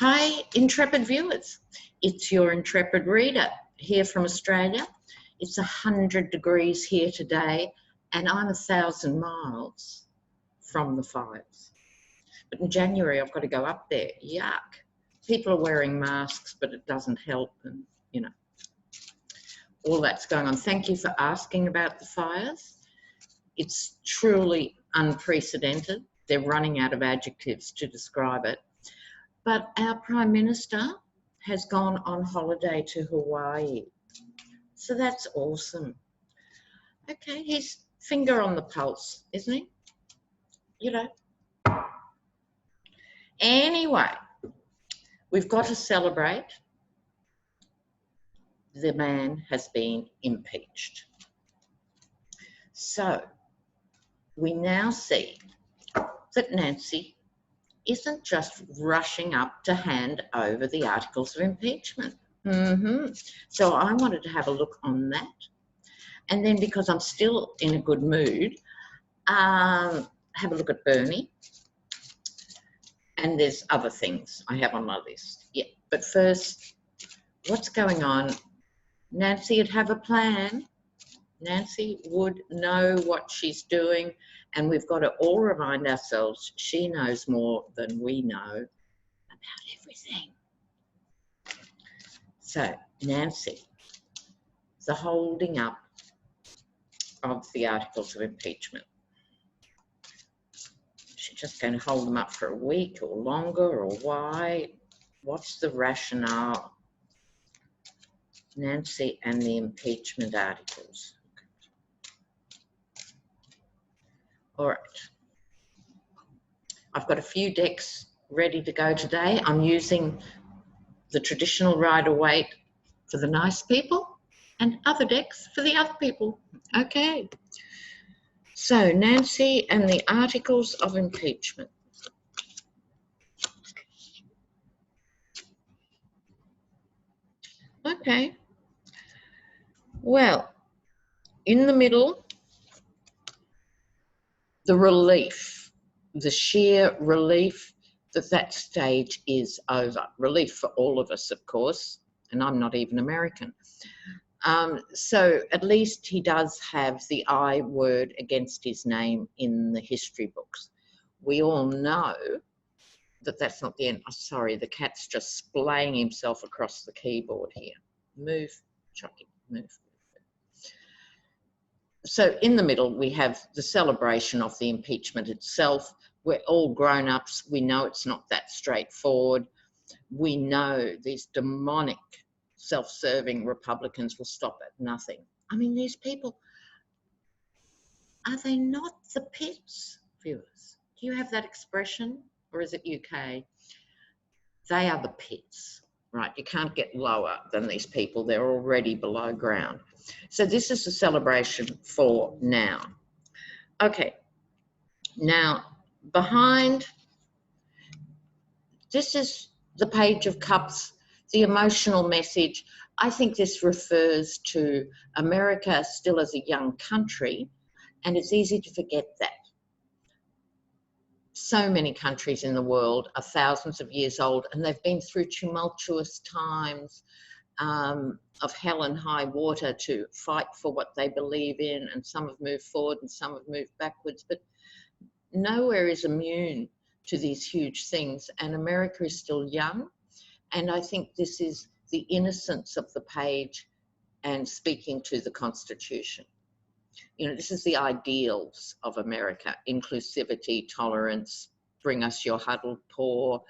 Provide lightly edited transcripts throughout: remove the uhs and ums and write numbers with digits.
Hi, intrepid viewers. It's your intrepid reader here from Australia. It's 100 degrees here today, and I'm 1,000 miles from the fires. But in January, I've got to go up there. Yuck. People are wearing masks, but it doesn't help, and all that's going on. Thank you for asking about the fires. It's truly unprecedented. They're running out of adjectives to describe it. But our Prime Minister has gone on holiday to Hawaii. So that's awesome. Okay, he's finger on the pulse, isn't he? Anyway, we've got to celebrate. The man has been impeached. So we now see that Nancy isn't just rushing up to hand over the articles of impeachment. So I wanted to have a look on that. And then, because I'm still in a good mood, have a look at Bernie. And there's other things I have on my list. Yeah, but first, what's going on? Nancy would have a plan. Nancy would know what she's doing, and we've got to all remind ourselves she knows more than we know about everything. So, Nancy, the holding up of the articles of impeachment. She's just going to hold them up for a week or longer, or why? What's the rationale? Nancy and the impeachment articles. All right. I've got a few decks ready to go today. I'm using the traditional Rider-Waite for the nice people and other decks for the other people. Okay. So, Nancy and the articles of impeachment. Okay. Well, in the middle, the relief, the sheer relief that that stage is over. Relief for all of us, of course, and I'm not even American. So at least he does have the I word against his name in the history books. We all know that that's not the end. Oh, sorry, the cat's just splaying himself across the keyboard here. Move, Chucky, move. So in the middle, we have the celebration of the impeachment itself. We're all grown-ups. We know it's not that straightforward. We know these demonic, self-serving Republicans will stop at nothing. I mean, these people, are they not the pits, viewers? Do you have that expression, or is it UK? They are the pits, right? You can't get lower than these people. They're already below ground. So this is a celebration for now. Okay, now behind, this is the Page of Cups, the emotional message. I think this refers to America still as a young country, and it's easy to forget that. So many countries in the world are thousands of years old, and they've been through tumultuous times of hell and high water to fight for what they believe in, and some have moved forward and some have moved backwards, but nowhere is immune to these huge things, and America is still young, and I think this is the innocence of the page and speaking to the Constitution. This is the ideals of America: inclusivity, tolerance, bring us your huddled poor,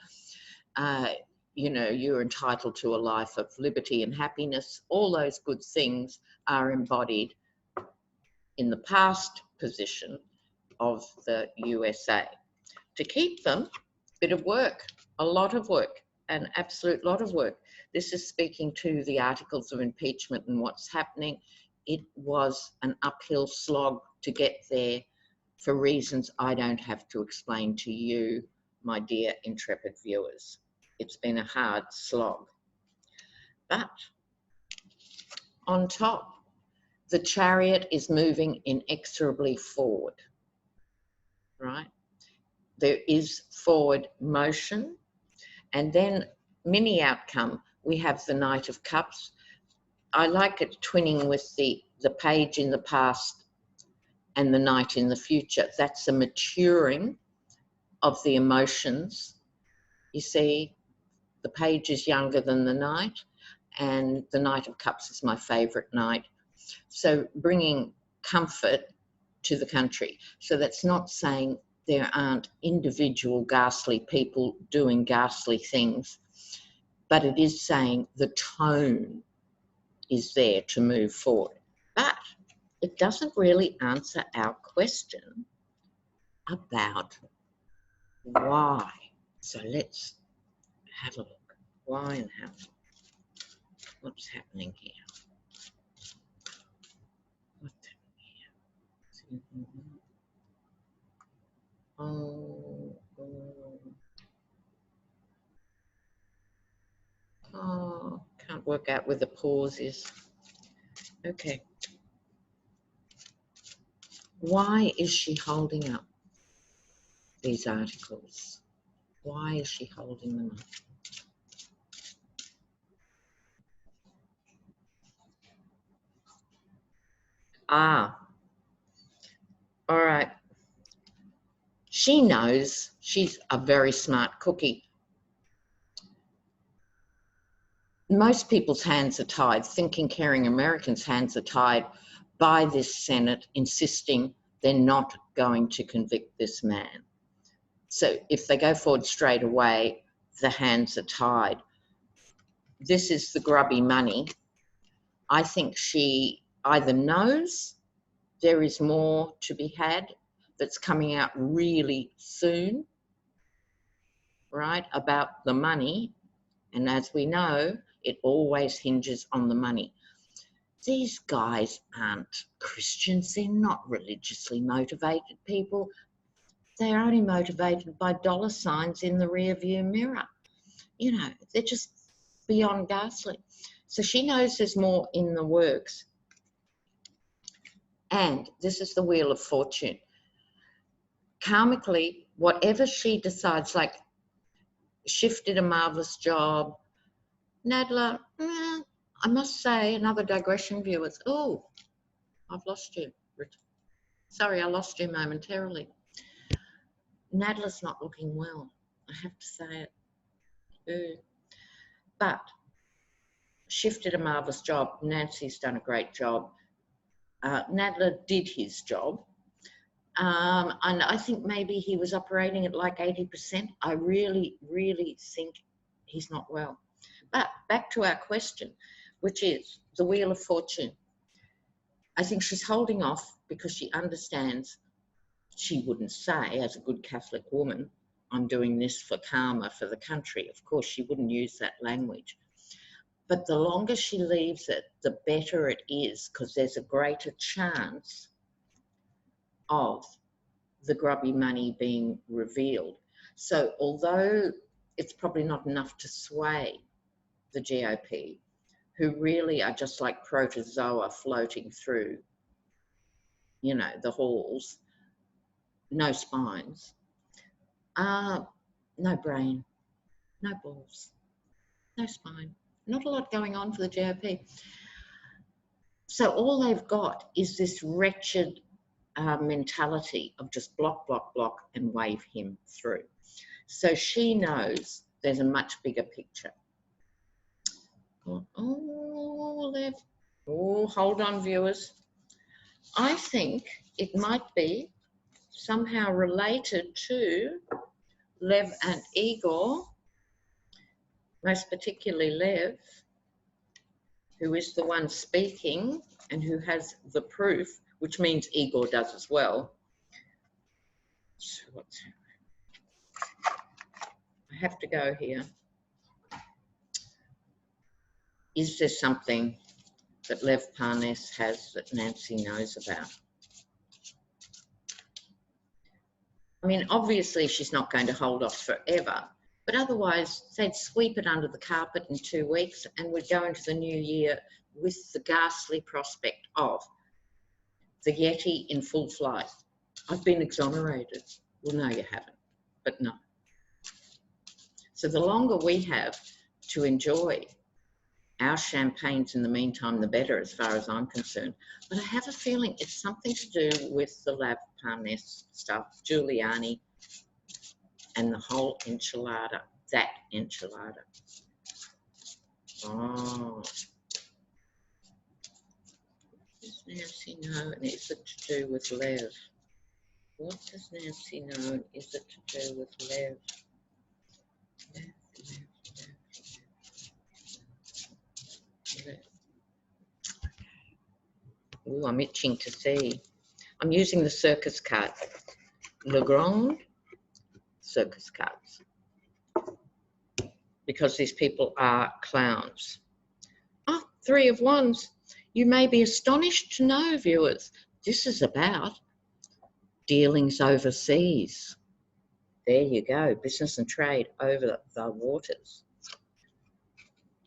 you're entitled to a life of liberty and happiness. All those good things are embodied in the past position of the USA. To keep them, a bit of work, a lot of work, an absolute lot of work. This is speaking to the articles of impeachment and what's happening. It was an uphill slog to get there for reasons I don't have to explain to you, my dear intrepid viewers. It's been a hard slog. But on top, the chariot is moving inexorably forward, right? There is forward motion, and then mini outcome, we have the Knight of Cups. I like it twinning with the page in the past and the Knight in the future. That's the maturing of the emotions. You see, the page is younger than the Knight, and the Knight of Cups is my favourite Knight. So bringing comfort to the country. So that's not saying there aren't individual ghastly people doing ghastly things, but it is saying the tone is there to move forward. But it doesn't really answer our question about why. So let's have a look. Why and how? What's happening here? What's happening here? Oh, can't work out where the pause is. Okay. Why is she holding up these articles? Why is she holding them up? Ah, all right. She knows. She's a very smart cookie. Most people's hands are tied, thinking, caring Americans' hands are tied by this Senate insisting they're not going to convict this man. So if they go forward straight away, the hands are tied. This is the grubby money. I think she either knows there is more to be had that's coming out really soon, right, about the money. And as we know, it always hinges on the money. These guys aren't Christians. They're not religiously motivated people. They're only motivated by dollar signs in the rearview mirror. You know, they're just beyond ghastly. So she knows there's more in the works. And this is the Wheel of Fortune. Karmically, whatever she decides, like Schiff did a marvellous job. Nadler, I must say, another digression, viewers. Oh, I've lost you. Sorry, I lost you momentarily. Nadler's not looking well. I have to say it. But Schiff did a marvellous job. Nancy's done a great job. Nadler did his job. And I think maybe he was operating at like 80%. I really, really think he's not well. But back to our question, which is the Wheel of Fortune. I think she's holding off because she understands she wouldn't say, as a good Catholic woman, I'm doing this for karma for the country. Of course, she wouldn't use that language. But the longer she leaves it, the better it is, because there's a greater chance of the grubby money being revealed. So although it's probably not enough to sway the GOP, who really are just like protozoa floating through, you know, the halls, no spines, no brain, no balls, no spine, not a lot going on for the GOP. So all they've got is this wretched mentality of just block, block, block and wave him through. So she knows there's a much bigger picture. Oh, left. Oh, hold on, viewers. I think it might be somehow related to Lev and Igor, most particularly Lev, who is the one speaking and who has the proof, which means Igor does as well. So what's happening? I have to go here. Is there something that Lev Parnas has that Nancy knows about? I mean, obviously she's not going to hold off forever, but otherwise they'd sweep it under the carpet in 2 weeks and we'd go into the new year with the ghastly prospect of the Yeti in full flight. I've been exonerated. Well, no, you haven't, but no. So the longer we have, to enjoy. Our champagnes in the meantime, the better as far as I'm concerned. But I have a feeling it's something to do with the Lav Parnes stuff, Giuliani, and the whole enchilada, that enchilada. Oh. Does Nancy know, and is it to do with Lev? What does Nancy know, and is it to do with Lev? Lev. Oh, I'm itching to see. I'm using the circus card. Le Grand circus cards. Because these people are clowns. Oh, 3 of Wands. You may be astonished to know, viewers, this is about dealings overseas. There you go, business and trade over the waters.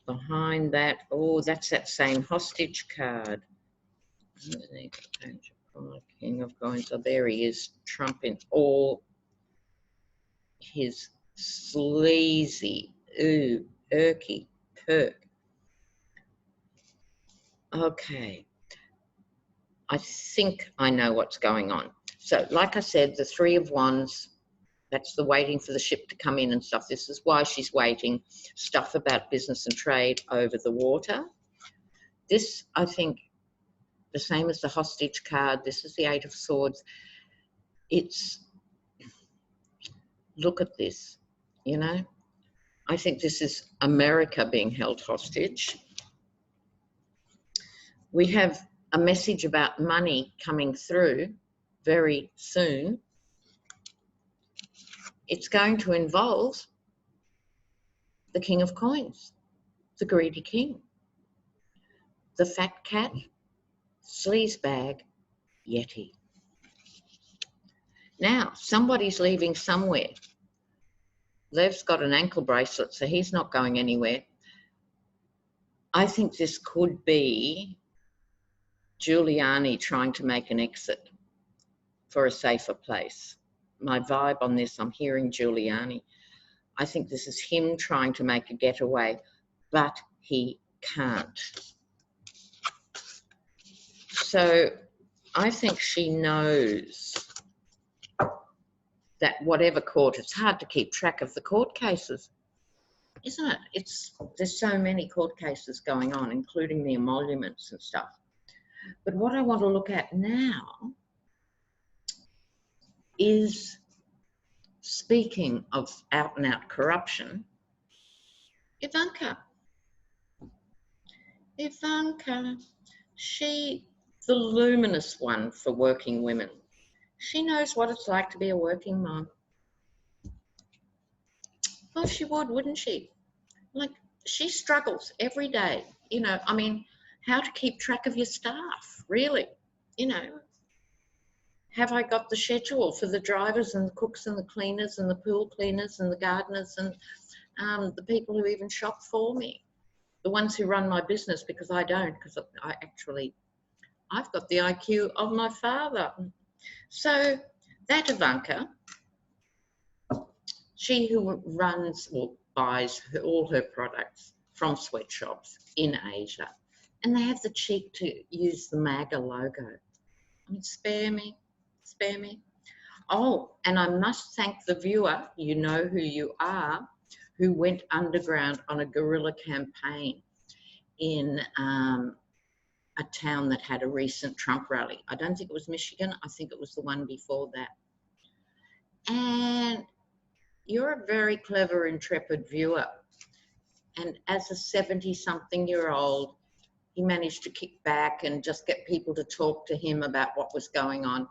Behind that, oh, that's that same hostage card. King of Coins. Oh, there he is, Trump in all his sleazy, irky perk. Okay, I think I know what's going on. So, like I said, the 3 of Wands, that's the waiting for the ship to come in and stuff. This is why she's waiting. Stuff about business and trade over the water. This, I think, the same as the hostage card. This is the 8 of Swords. It's, look at this, you know. I think this is America being held hostage. We have a message about money coming through very soon. It's going to involve the King of Coins, the greedy king, the fat cat, sleazebag, Yeti. Now, somebody's leaving somewhere. Lev's got an ankle bracelet, so he's not going anywhere. I think this could be Giuliani trying to make an exit for a safer place. My vibe on this, I'm hearing Giuliani. I think this is him trying to make a getaway, but he can't. So I think she knows that whatever court, it's hard to keep track of the court cases, isn't it? There's so many court cases going on, including the emoluments and stuff. But what I want to look at now is, speaking of out and out corruption, Ivanka. Ivanka, she, the luminous one for working women. She knows what it's like to be a working mom. Well, she would, wouldn't she? Like, she struggles every day, you know, I mean, how to keep track of your staff, really, you know. Have I got the schedule for the drivers and the cooks and the cleaners and the pool cleaners and the gardeners and the people who even shop for me? The ones who run my business, because I don't, because I've got the IQ of my father. So that Ivanka, she who runs or buys all her products from sweatshops in Asia, and they have the cheek to use the MAGA logo. I mean, spare me. Oh, and I must thank the viewer, you know who you are, who went underground on a guerrilla campaign in a town that had a recent Trump rally. I don't think it was Michigan. I think it was the one before that. And you're a very clever, intrepid viewer. And as a 70-something-year-old, he managed to kick back and just get people to talk to him about what was going on.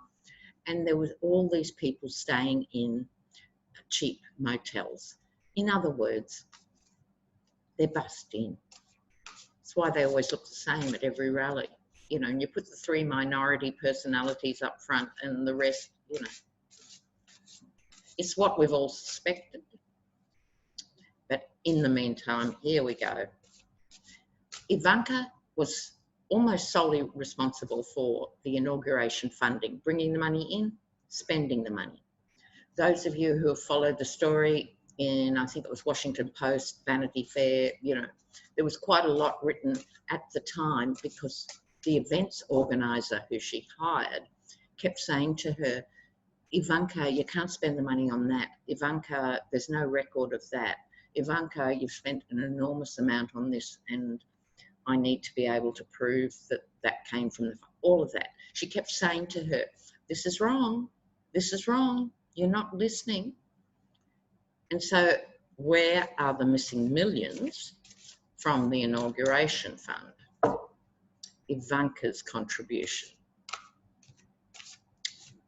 And there was all these people staying in cheap motels. In other words, they're bussed in. That's why they always look the same at every rally. You know, and you put the 3 minority personalities up front and the rest, you know. It's what we've all suspected. But in the meantime, here we go. Ivanka was almost solely responsible for the inauguration funding, bringing the money in, spending the money. Those of you who have followed the story in, I think it was Washington Post, Vanity Fair, you know, there was quite a lot written at the time because the events organizer who she hired kept saying to her, Ivanka, you can't spend the money on that. Ivanka, there's no record of that. Ivanka, you've spent an enormous amount on this and I need to be able to prove that that came from all of that. She kept saying to her, this is wrong, you're not listening. And so where are the missing millions from the inauguration fund? Ivanka's contribution.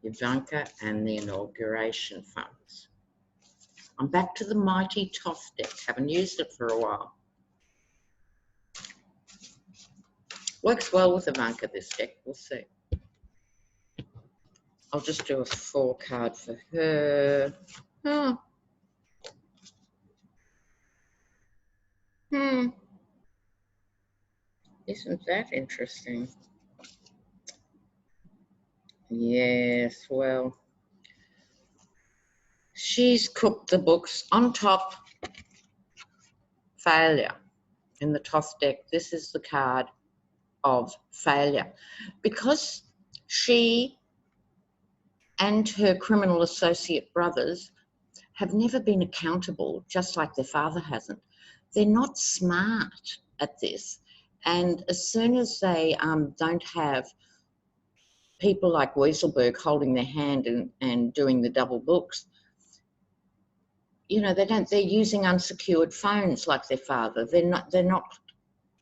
Ivanka and the inauguration funds. I'm back to the mighty Toff deck. Haven't used it for a while. Works well with Ivanka, this deck. We'll see. I'll just do a 4 card for her. Oh. Isn't that interesting? Yes, well, she's cooked the books. On top, failure. In the Toff deck, this is the card of failure. Because she and her criminal associate brothers have never been accountable, just like their father hasn't. They're not smart at this. And as soon as they don't have people like Weaselberg holding their hand and doing the double books, you know, they're using unsecured phones like their father. They're not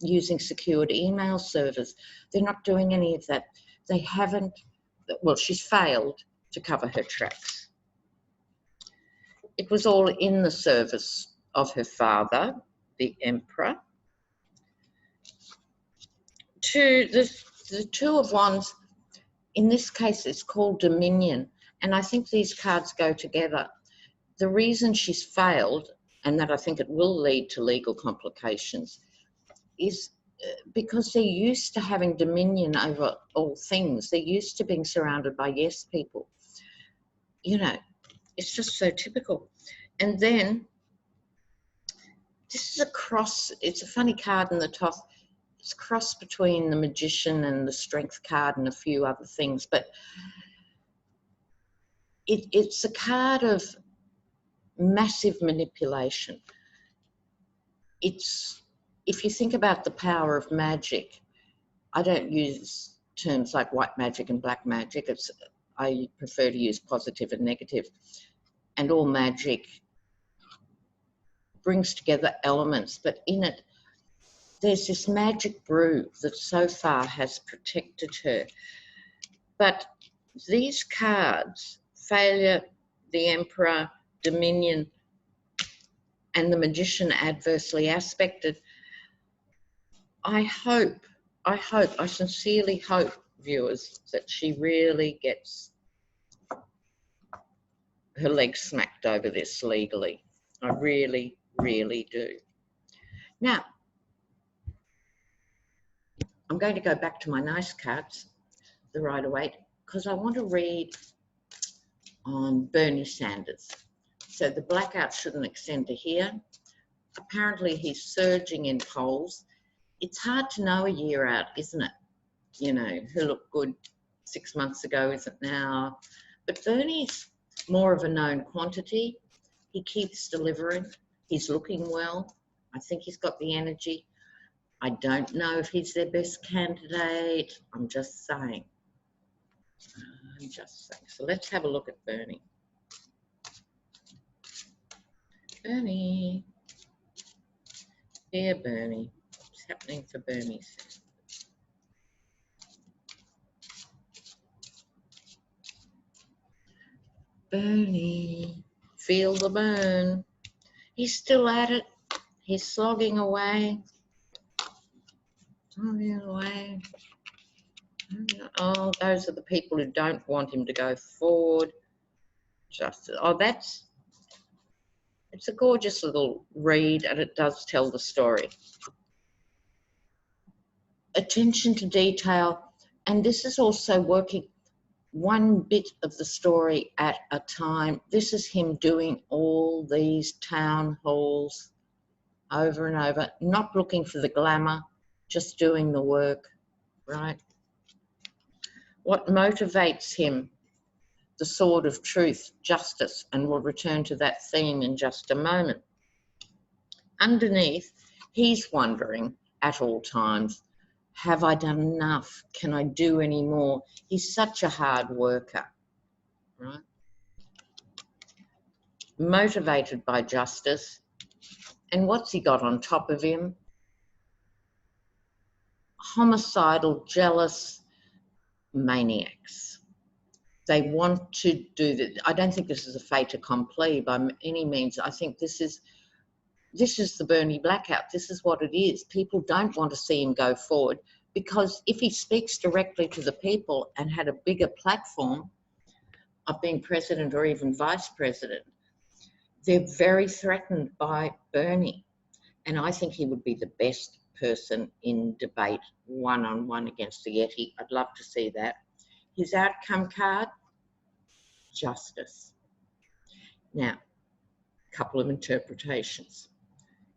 using secured email servers. They're not doing any of that. They haven't, well, she's failed to cover her tracks. It was all in the service of her father, the Emperor. The Two of Wands, in this case, it's called Dominion. And I think these cards go together. The reason she's failed, and that I think it will lead to legal complications, is because they're used to having dominion over all things. They're used to being surrounded by yes people. You know, it's just so typical. And then this is a cross. It's a funny card in the top. It's a cross between the Magician and the Strength card and a few other things. But it's a card of massive manipulation. If you think about the power of magic, I don't use terms like white magic and black magic. I prefer to use positive and negative. And all magic brings together elements, but in it, there's this magic brew that so far has protected her. But these cards, Failure, the Emperor, Dominion, and the Magician adversely aspected, I sincerely hope, viewers, that she really gets her legs smacked over this legally. I really, really do. Now, I'm going to go back to my nice cards, the Rider-Waite, because I want to read on Bernie Sanders. So the blackout shouldn't extend to here. Apparently he's surging in polls. It's hard to know a year out, isn't it? You know, who looked good 6 months ago isn't now. But Bernie's more of a known quantity. He keeps delivering. He's looking well. I think he's got the energy. I don't know if he's their best candidate. I'm just saying. So let's have a look at Bernie. Bernie. Dear Bernie. What's happening for Bernie? Bernie. Feel the burn. He's still at it. He's slogging away. Oh, those are the people who don't want him to go forward. It's a gorgeous little read, and it does tell the story. Attention to detail, and this is also working. one bit of the story at a time. This is him doing all these town halls over and over, not looking for the glamour, just doing the work, right? What motivates him? The sword of truth, justice, and we'll return to that theme in just a moment. Underneath, he's wondering at all times, have I done enough? Can I do any more? He's such a hard worker, right? Motivated by justice. And what's he got on top of him? Homicidal, jealous maniacs. They want to do that. I don't think this is a fait accompli by any means. I think this is the Bernie blackout. This is what it is. People don't want to see him go forward, because if he speaks directly to the people and had a bigger platform of being president or even vice president, they're very threatened by Bernie. And I think he would be the best person in debate, one-on-one against the Yeti. I'd love to see that. His outcome card, justice. Now, a couple of interpretations.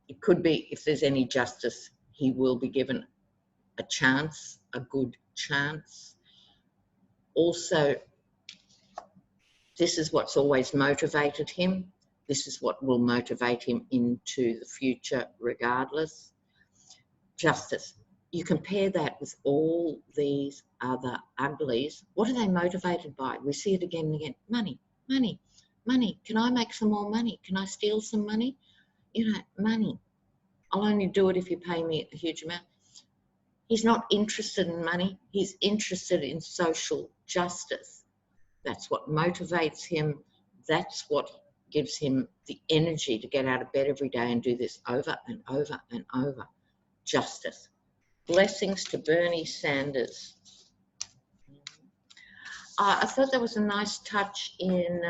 It could be, if there's any justice, he will be given a chance, a good chance. Also, this is what's always motivated him. This is what will motivate him into the future regardless. Justice. You compare that with all these other uglies. What are they motivated by? We see it again and again. Money, money, money. Can I make some more money? Can I steal some money? You know, money. I'll only do it if you pay me a huge amount. He's not interested in money. He's interested in social justice. That's what motivates him. That's what gives him the energy to get out of bed every day and do this over and over and over. Justice. Blessings to Bernie Sanders. I thought there was a nice touch in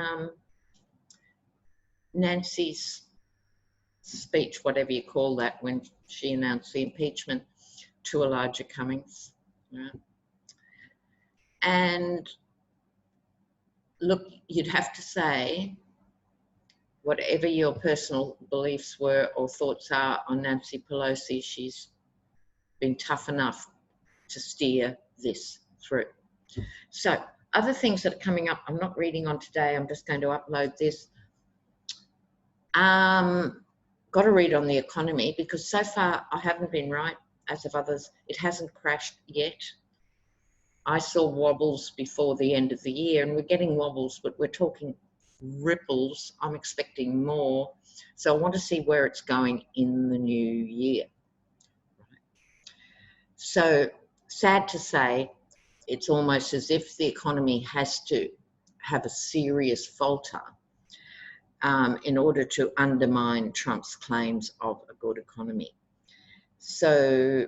Nancy's speech, whatever you call that, when she announced the impeachment to Elijah Cummings. Right? And look, you'd have to say, whatever your personal beliefs were or thoughts are on Nancy Pelosi, she's been tough enough to steer this through. So other things that are coming up, I'm not reading on today, I'm just going to upload this. Got to read on the economy, because so far I haven't been right, as of others. It hasn't crashed yet. I saw wobbles before the end of the year, and we're getting wobbles, but we're talking ripples. I'm expecting more. So I want to see where it's going in the new year. So sad to say, it's almost as if the economy has to have a serious falter in order to undermine Trump's claims of a good economy. So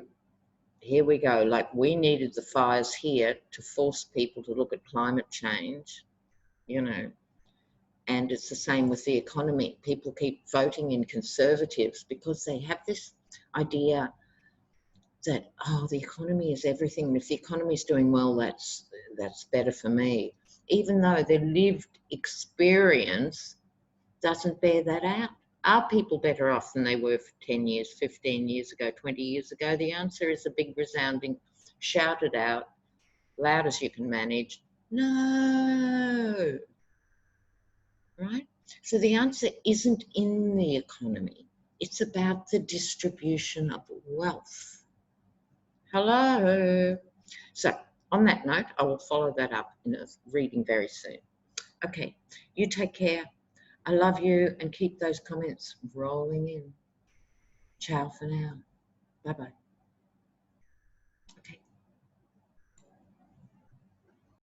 here we go. Like, we needed the fires here to force people to look at climate change, you know, and it's the same with the economy. People keep voting in Conservatives because they have this idea that, oh, the economy is everything. And if the economy is doing well, that's better for me. Even though their lived experience doesn't bear that out. Are people better off than they were for 10 years, 15 years ago, 20 years ago? The answer is a big resounding, shout it out, loud as you can manage, no. Right? So the answer isn't in the economy. It's about the distribution of wealth. Hello. So on that note, I will follow that up in a reading very soon. Okay, you take care. I love you, and keep those comments rolling in. Ciao for now. Bye-bye.